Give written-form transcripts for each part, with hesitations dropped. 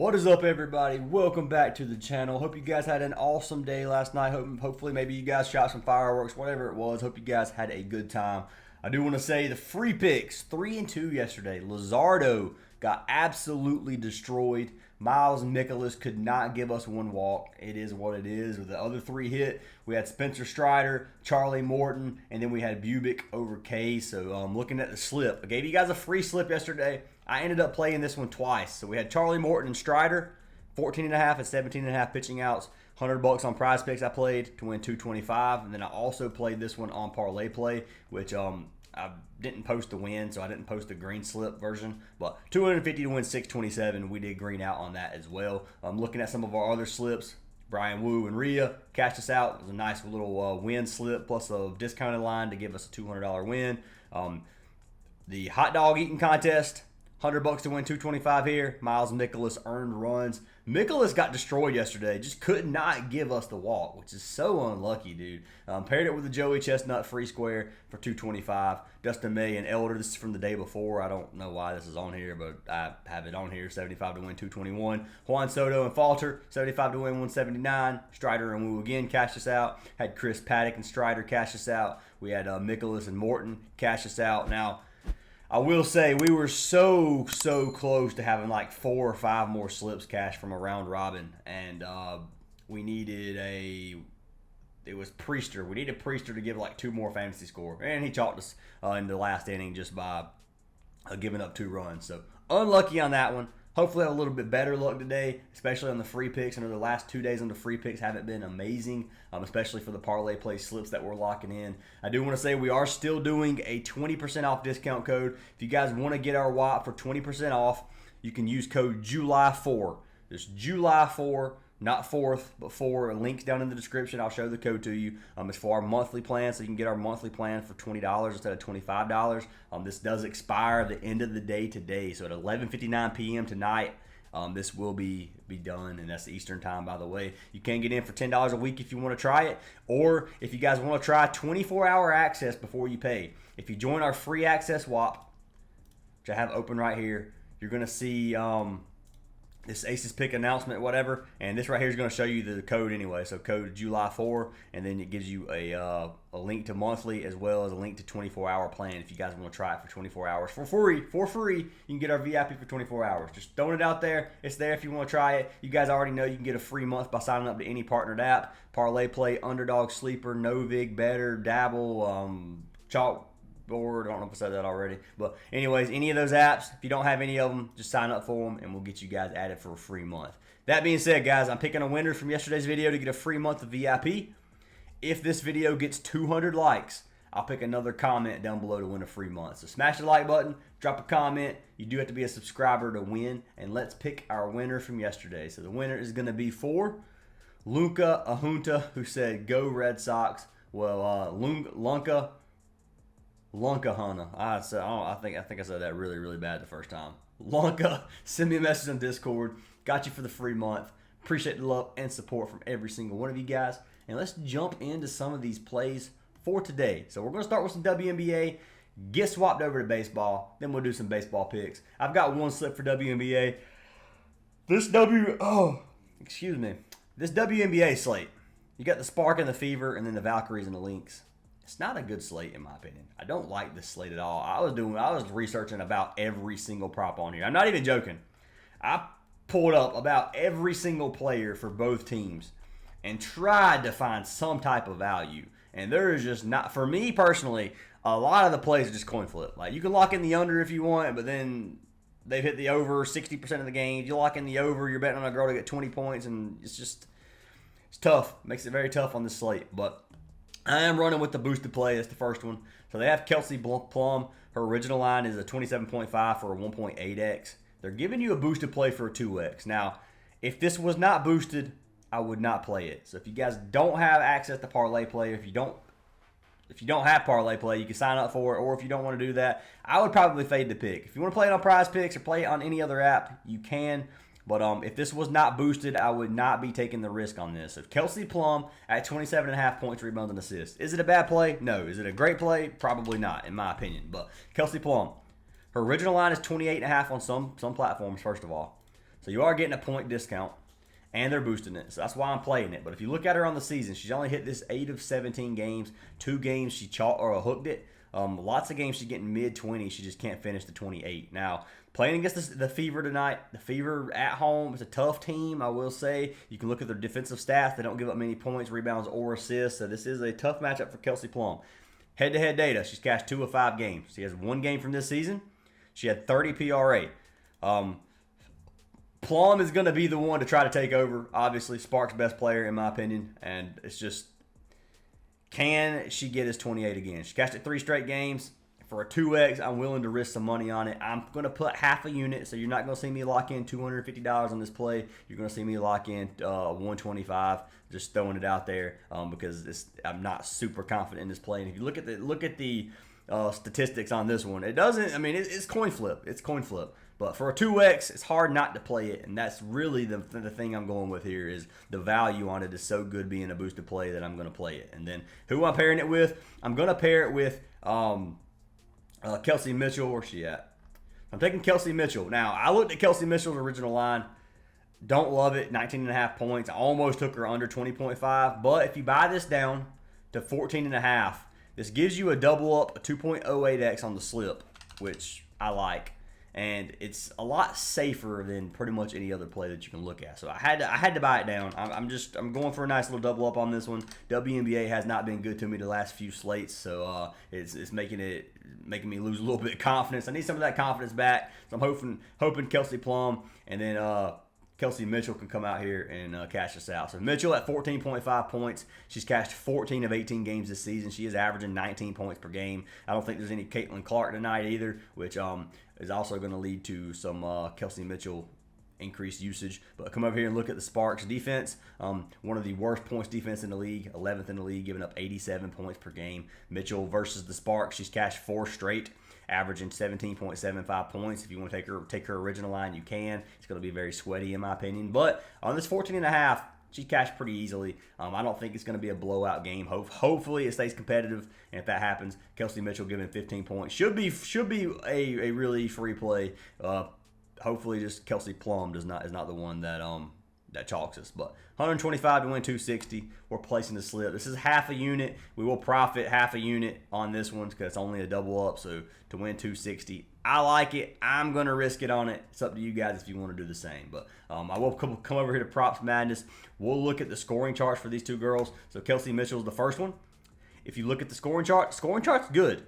What is up, everybody? Welcome back to the channel. Hope you guys had an awesome day last night. Hopefully maybe you guys shot some fireworks, whatever it was. Hope you guys had a good time. I do want to say the free picks, 3-2 yesterday. Luzardo got absolutely destroyed. Miles Nicholas could not give us one walk. It is what it is. With the other three hit, we had Spencer Strider, Charlie Morton, and then we had Bubic over K. So looking at the slip, I gave you guys a free slip yesterday. I ended up playing this one twice. So we had Charlie Morton and Strider, 14.5 and 17.5 pitching outs. $100 on Prizepicks I played to win $225, and then I also played this one on Parlay Play, which I didn't post the win, so I didn't post the green slip version. But $250 to win $627. We did green out on that as well. Looking at some of our other slips, Brian Wu and Rhea cashed us out. It was a nice little win slip plus a discounted line to give us a $200 win. The hot dog eating contest, $100 to win $225 here. Miles Nicholas earned runs. Nicholas got destroyed yesterday. Just could not give us the walk, which is so unlucky, dude. Paired it with the Joey Chestnut free square for $225. Dustin May and Elder, this is from the day before. I don't know why this is on here, but I have it on here. 75 to win $221. Juan Soto and Falter, 75 to win $179. Strider and Wu again cashed us out. Had Chris Paddock and Strider cash us out. We had Nicholas and Morton cash us out. Now, I will say we were so close to having like 4 or 5 more slips cash from a round robin, and we needed it was Priester. We needed Priester to give like 2 more fantasy score, and he chalked us in the last inning just by giving up 2 runs. So unlucky on that one. Hopefully have a little bit better luck today, especially on the free picks. I know the last 2 days on the free picks haven't been amazing, especially for the parlay play slips that we're locking in. I do want to say we are still doing a 20% off discount code. If you guys want to get our WAP for 20% off, you can use code July4. There's July4, not 4th, but 4. Links down in the description. I'll show the code to you. It's for our monthly plan, so you can get our monthly plan for $20 instead of $25. This does expire at the end of the day today, so at 11:59 p.m. tonight, this will be done, and that's the Eastern time, by the way. You can get in for $10 a week if you want to try it, or if you guys want to try 24-hour access before you pay. If you join our free access WAP, which I have open right here, you're going to see this Aces Pick announcement, whatever, and this right here is going to show you the code anyway. So code July4, and then it gives you a link to monthly as well as a link to 24-hour plan if you guys want to try it for 24 hours for free. You can get our VIP for 24 hours. Just throwing it out there. It's there if you want to try it. You guys already know you can get a free month by signing up to any partnered app. Parlay Play, Underdog, Sleeper, NOVIG, Better, Dabble, CHALKBOARD. I don't know if I said that already. But anyways, any of those apps, if you don't have any of them, just sign up for them and we'll get you guys added for a free month. That being said, guys, I'm picking a winner from yesterday's video to get a free month of VIP. If this video gets 200 likes, I'll pick another comment down below to win a free month. So smash the like button, drop a comment. You do have to be a subscriber to win. And let's pick our winner from yesterday. So the winner is going to be for Lunka Ahunta, who said, "Go Red Sox." Well, Lunka Hana. I think I said that really bad the first time. Lunka, send me a message on Discord. Got you for the free month. Appreciate the love and support from every single one of you guys. And let's jump into some of these plays for today. So we're going to start with some WNBA. Get swapped over to baseball. Then we'll do some baseball picks. I've got one slip for WNBA. This WNBA slate. You got the Spark and the Fever, and then the Valkyries and the Lynx. It's not a good slate in my opinion. I don't like this slate at all. I was researching about every single prop on here. I'm not even joking. I pulled up about every single player for both teams and tried to find some type of value. And there is just not, for me personally, a lot of the plays are just coin flip. Like, you can lock in the under if you want, but then they've hit the over 60% of the games. You lock in the over, you're betting on a girl to get 20 points, and it's tough. Makes it very tough on this slate. But I am running with the boosted play. That's the first one. So they have Kelsey Plum. Her original line is a 27.5 for a 1.8x. They're giving you a boosted play for a 2x. Now, if this was not boosted, I would not play it. So if you guys don't have access to Parlay Play, if you don't have Parlay Play, you can sign up for it. Or if you don't want to do that, I would probably fade the pick. If you want to play it on Prizepicks or play it on any other app, you can. But if this was not boosted, I would not be taking the risk on this. So Kelsey Plum at 27.5 points, rebounds, and assists. Is it a bad play? No. Is it a great play? Probably not, in my opinion. But Kelsey Plum, her original line is 28.5 on some platforms, first of all. So you are getting a point discount, and they're boosting it. So that's why I'm playing it. But if you look at her on the season, she's only hit this 8 of 17 games. 2 games she hooked it. Lots of games she's getting mid-20. She just can't finish the 28. Now, playing against the Fever tonight, the Fever at home, it's a tough team, I will say. You can look at their defensive stats. They don't give up many points, rebounds, or assists. So this is a tough matchup for Kelsey Plum. Head-to-head data, she's cashed 2 of 5 games. She has 1 game from this season. She had 30 PRA. Plum is going to be the one to try to take over. Obviously, Sparks' best player, in my opinion. And it's just, can she get his 28 again? She cashed it 3 straight games. For a 2X, I'm willing to risk some money on it. I'm going to put half a unit, so you're not going to see me lock in $250 on this play. You're going to see me lock in $125, just throwing it out there because I'm not super confident in this play. And if you look at the statistics on this one, it doesn't. I mean, it's coin flip. It's coin flip. But for a 2X, it's hard not to play it, and that's really the thing I'm going with here is the value on it is so good being a boosted play that I'm going to play it. And then who I'm pairing it with? I'm going to pair it with Kelsey Mitchell. Where's she at? I'm taking Kelsey Mitchell. Now, I looked at Kelsey Mitchell's original line. Don't love it. 19.5 points. I almost took her under 20.5. But if you buy this down to 14.5, this gives you a double up, a 2.08x on the slip, which I like. And it's a lot safer than pretty much any other play that you can look at. So I had to buy it down. I'm going for a nice little double up on this one. WNBA has not been good to me the last few slates, so it's making me lose a little bit of confidence. I need some of that confidence back. So I'm hoping Kelsey Plum and then Kelsey Mitchell can come out here and cash us out. So Mitchell at 14.5 points. She's cashed 14 of 18 games this season. She is averaging 19 points per game. I don't think there's any Caitlin Clark tonight either, which is also going to lead to some Kelsey Mitchell increased usage. But come over here and look at the Sparks defense. One of the worst points defense in the league, 11th in the league, giving up 87 points per game. Mitchell versus the Sparks, she's cashed 4 straight, averaging 17.75 points. If you want to take her original line, you can. It's going to be very sweaty in my opinion. But on this 14.5, she cashed pretty easily. I don't think it's going to be a blowout game. Hopefully it stays competitive, and if that happens, Kelsey Mitchell giving 15 points should be a really free play. Hopefully, just Kelsey Plum is not the one that chalks us. But 125 to win 260. We're placing the slip. This is half a unit. We will profit half a unit on this one because it's only a double up. So to win 260, I like it. I'm going to risk it on it. It's up to you guys if you want to do the same. But I will come over here to Props Madness. We'll look at the scoring charts for these two girls. So Kelsey Mitchell's the first one. If you look at the scoring chart's good.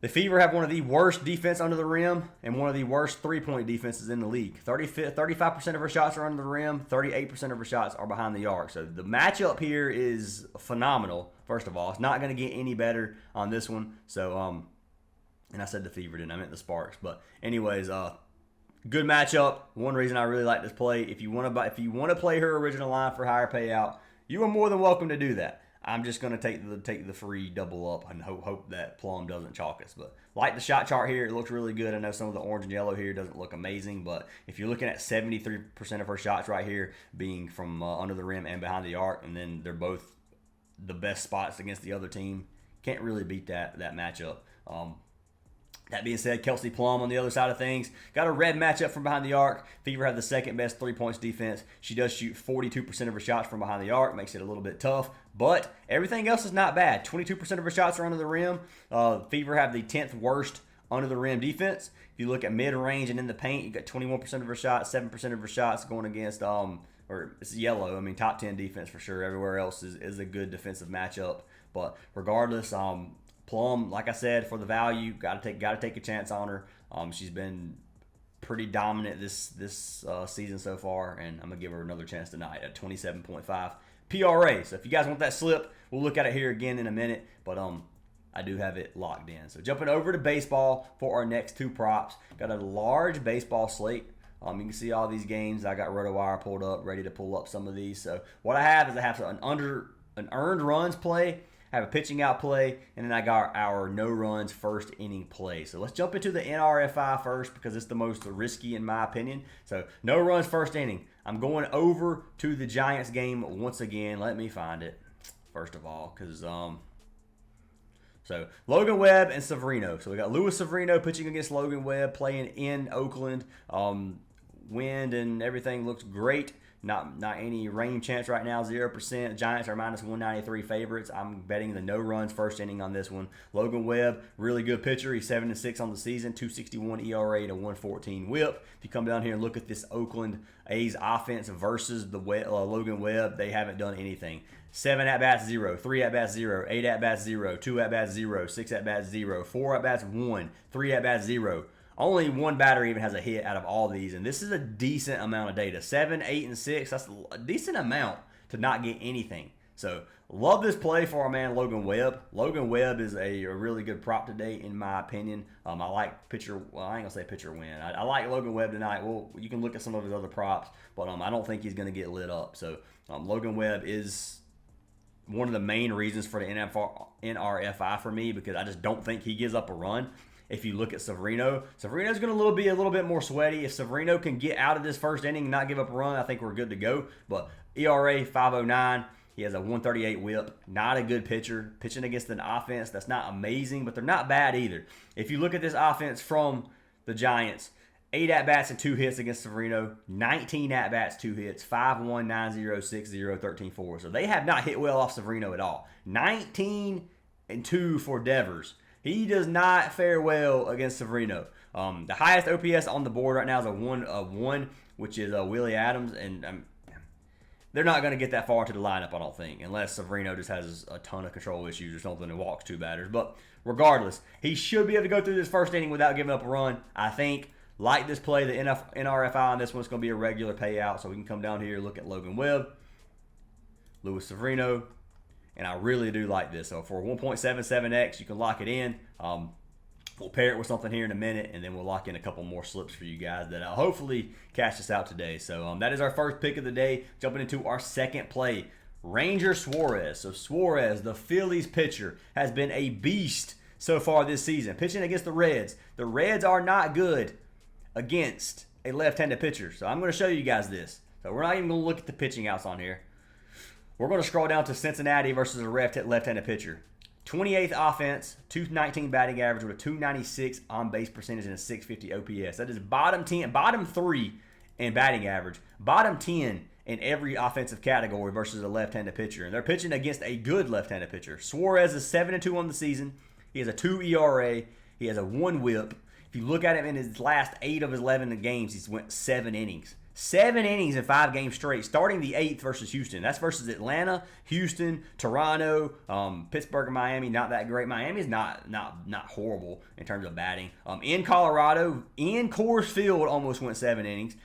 The Fever have one of the worst defense under the rim and one of the worst three-point defenses in the league. 35% of her shots are under the rim, 38% of her shots are behind the arc. So the matchup here is phenomenal, first of all. It's not going to get any better on this one. So, and I said the Fever, didn't I? meant the Sparks. But anyways, good matchup. One reason I really like this play. If you want to play her original line for higher payout, you are more than welcome to do that. I'm just going to take the free double up and hope that Plum doesn't chalk us. But like the shot chart here, it looks really good. I know some of the orange and yellow here doesn't look amazing, but if you're looking at 73% of her shots right here being from under the rim and behind the arc, and then they're both the best spots against the other team, can't really beat that matchup. That being said, Kelsey Plum on the other side of things got a red matchup from behind the arc. Fever have the second best 3-point defense. She does shoot 42% of her shots from behind the arc, makes it a little bit tough, but everything else is not bad. 22% of her shots are under the rim. Fever have the 10th worst under the rim defense. If you look at mid-range and in the paint, you got 21% of her shots, 7% of her shots going against or it's yellow. I mean, top 10 defense for sure. Everywhere else is a good defensive matchup. But regardless, Plum, like I said, for the value, got to take a chance on her. She's been pretty dominant this season so far, and I'm gonna give her another chance tonight at 27.5 PRA. So if you guys want that slip, we'll look at it here again in a minute. But I do have it locked in. So jumping over to baseball for our next two props. Got a large baseball slate. You can see all these games. I got RotoWire pulled up, ready to pull up some of these. So what I have is I have an earned runs play. I have a pitching out play, and then I got our no runs first inning play. So let's jump into the NRFI first because it's the most risky in my opinion. So no runs first inning. I'm going over to the Giants game once again. Let me find it first of all because so Logan Webb and Severino. So we got Luis Severino pitching against Logan Webb playing in Oakland. wind and everything looks great. Not any rain chance right now, 0%. Giants are minus 193 favorites. I'm betting the no runs first inning on this one. Logan Webb, really good pitcher. He's 7-6 on the season, 2.61 ERA to 1.14 WHIP. If you come down here and look at this Oakland A's offense versus the Logan Webb, they haven't done anything. 7 at-bats, 0. 3 at-bats, 0. 8 at-bats, 0. 2 at-bats, 0. 6 at-bats, 0. 4 at-bats, 1. 3 at-bats, 0. Only one batter even has a hit out of all these, and this is a decent amount of data. 7, 8, and 6, that's a decent amount to not get anything. So, love this play for our man Logan Webb. Logan Webb is a really good prop today, in my opinion. I like pitcher, well, I ain't going to say pitcher win. I like Logan Webb tonight. Well, you can look at some of his other props, but I don't think he's going to get lit up. So, Logan Webb is one of the main reasons for the NRFI for me, because I just don't think he gives up a run. If you look at Severino, Severino's going to be a little bit more sweaty. If Severino can get out of this first inning and not give up a run, I think we're good to go. But ERA 5.09, he has a 1.38 WHIP. Not a good pitcher. Pitching against an offense that's not amazing, but they're not bad either. If you look at this offense from the Giants, 8 at-bats and 2 hits against Severino, 19 at-bats, 2 hits, 5-1, 9-0, 6-0, 13-4. So they have not hit well off Severino at all. 19 and 2 for Devers. He does not fare well against Severino. The highest OPS on the board right now is a 1, which is Willie Adams, and they're not going to get that far to the lineup, I don't think, unless Severino just has a ton of control issues or something and walks 2 batters. But regardless, he should be able to go through this first inning without giving up a run. I think, like this play, the NRFI on this one's going to be a regular payout, so we can come down here, look at Logan Webb, Luis Severino, and I really do like this. So for 1.77x, you can lock it in. We'll pair it with something here in a minute, and then we'll lock in a couple more slips for you guys that hopefully cash us out today. So that is our first pick of the day. Jumping into our second play, Ranger Suarez. So Suarez, the Phillies pitcher, has been a beast so far this season. Pitching against the Reds. The Reds are not good against a left-handed pitcher. So I'm going to show you guys this. So we're not even going to look at the pitching outs on here. We're going to scroll down to Cincinnati versus a left-handed pitcher. 28th offense, 219 batting average with a 296 on-base percentage and a 650 OPS. That is bottom 3 in batting average, bottom 10 in every offensive category versus a left-handed pitcher. And they're pitching against a good left-handed pitcher. Suarez is 7-2 on the season. He has a 2 ERA. He has a 1 WHIP. If you look at him in his last 8 of his 11 games, he's went 7 innings. 7 innings in 5 games straight, starting the 8th versus Houston. That's versus Atlanta, Houston, Toronto, Pittsburgh, and Miami. Not that great. Miami's not horrible in terms of batting. In Colorado, in Coors Field, almost went 7 innings.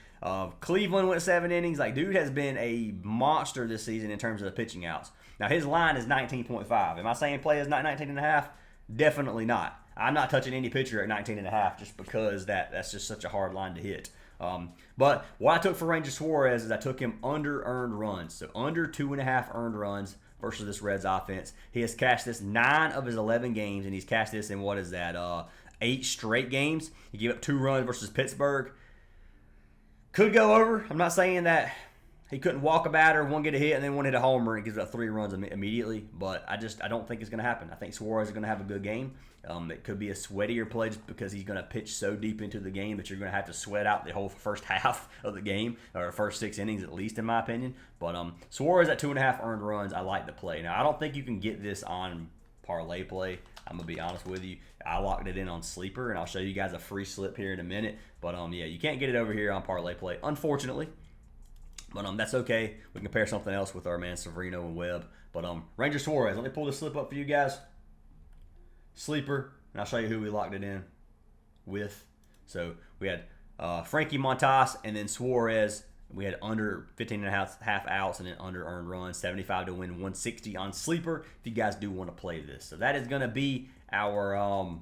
Cleveland went 7 innings. Like, dude has been a monster this season in terms of the pitching outs. Now, his line is 19.5. Am I saying play is not 19.5? Definitely not. I'm not touching any pitcher at 19.5 just because that's just such a hard line to hit. But what I took for Ranger Suarez is I took him under earned runs. So under 2.5 earned runs versus this Reds offense. He has cashed this 9 of his 11 games, and he's cashed this in, 8 straight games. He gave up 2 runs versus Pittsburgh. Could go over. I'm not saying that he couldn't walk a batter, one get a hit, and then one hit a homer and gives up 3 runs immediately. But I don't think it's going to happen. I think Suarez is going to have a good game. It could be a sweatier play just because he's going to pitch so deep into the game that you're going to have to sweat out the whole first half of the game, or the first 6 innings at least, in my opinion. But Suarez at 2.5 earned runs, I like the play. Now, I don't think you can get this on parlay play. I'm going to be honest with you. I locked it in on Sleeper, and I'll show you guys a free slip here in a minute. But, yeah, you can't get it over here on parlay play, unfortunately. But that's okay. We can pair something else with our man Severino and Webb. But Ranger Suarez, let me pull this slip up for you guys. Sleeper, and I'll show you who we locked it in with. So we had Frankie Montas and then Suarez. We had under 15.5 outs and then under earned runs, 75 to win, 160 on Sleeper if you guys do want to play this. So that is going to be our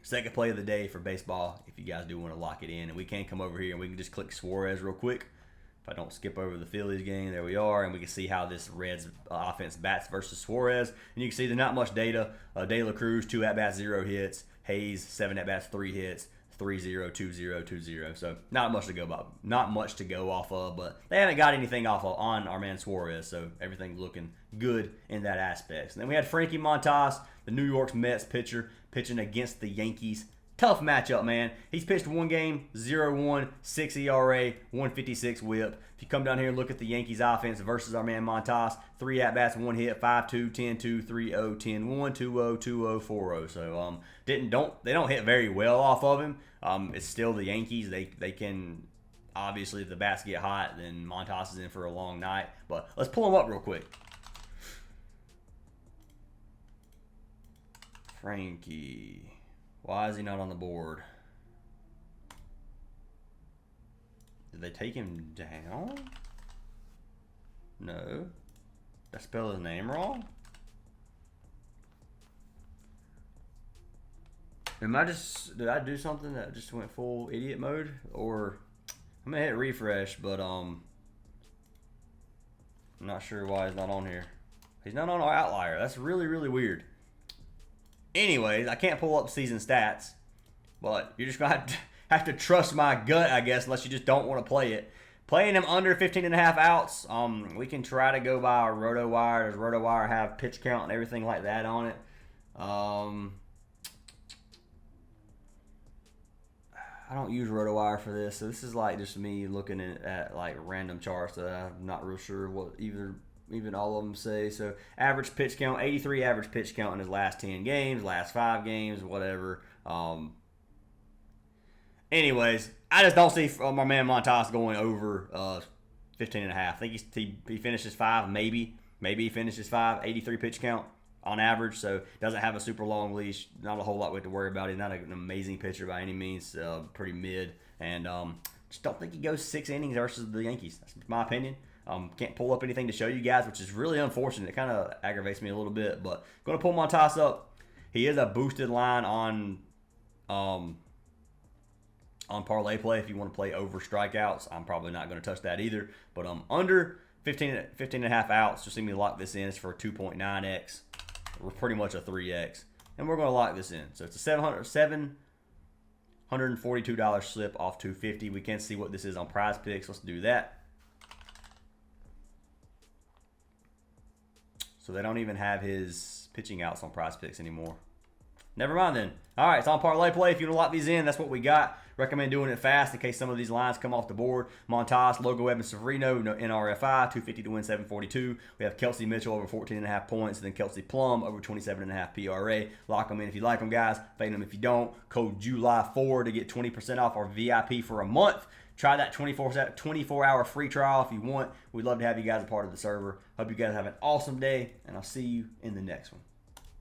second play of the day for baseball if you guys do want to lock it in. And we can come over here and we can just click Suarez real quick. If I don't skip over the Phillies game, there we are, and we can see how this Reds offense bats versus Suarez. And you can see there's not much data. De La Cruz, 2 at-bats, 0 hits. Hayes, 7 at-bats, 3 hits. 3-0, 2-0, 2-0. So not much to go off of, but they haven't got anything off of on our man Suarez, so everything's looking good in that aspect. And then we had Frankie Montas, the New York Mets pitcher, pitching against the Yankees Tough matchup, man. He's pitched one game, 0-1, 6 ERA, 156 whip. If you come down here and look at the Yankees offense versus our man Montas, 3 at-bats, 1 hit, 5-2, 10-2, 3-0, 10-1, 2-0, 2-0, 4-0. So they don't hit very well off of him. It's still the Yankees. They can, obviously, if the bats get hot, then Montas is in for a long night. But let's pull him up real quick. Frankie. Why is he not on the board? Did they take him down? No. Did I spell his name wrong? Did I do something that just went full idiot mode? Or I'm gonna hit refresh, but I'm not sure why he's not on here. He's not on our outlier. That's really, really weird. Anyways, I can't pull up season stats, but you're just going to have to trust my gut, I guess, unless you just don't want to play it. Playing him under 15.5 outs, we can try to go by RotoWire. Does RotoWire have pitch count and everything like that on it? I don't use RotoWire for this, so this is like just me looking at like random charts that I'm not real sure what even all of them say. So average pitch count, 83 average pitch count in his last 10 games, last 5 games, whatever. Anyways, I just don't see my man Montas going over 15.5. I think he finishes 5, maybe he finishes 5, 83 pitch count on average, so doesn't have a super long leash, not a whole lot we have to worry about. He's not an amazing pitcher by any means, pretty mid, and just don't think he goes 6 innings versus the Yankees. That's my opinion. Can't pull up anything to show you guys, which is really unfortunate. It kind of aggravates me a little bit, but going to pull Montas up. He is a boosted line on parlay play if you want to play over strikeouts. I'm probably not going to touch that either, but under 15.5 outs, just let me lock this in. It's for a 2.9x. We're pretty much a 3x, and we're going to lock this in. So it's a $742 slip off 250. We can see what this is on Prizepicks. Let's do that. So they don't even have his pitching outs on Prizepicks anymore. Never mind then. All right, it's on parlay play. If you want to lock these in, that's what we got. Recommend doing it fast in case some of these lines come off the board. Montas, Logo, Evans, Severino, NRFI, 250 to win, 742. We have Kelsey Mitchell over 14.5 points, and then Kelsey Plum over 27.5 PRA. Lock them in if you like them, guys. Fade them if you don't. Code JULY4 to get 20% off our VIP for a month. Try that 24-hour free trial if you want. We'd love to have you guys a part of the server. Hope you guys have an awesome day, and I'll see you in the next one.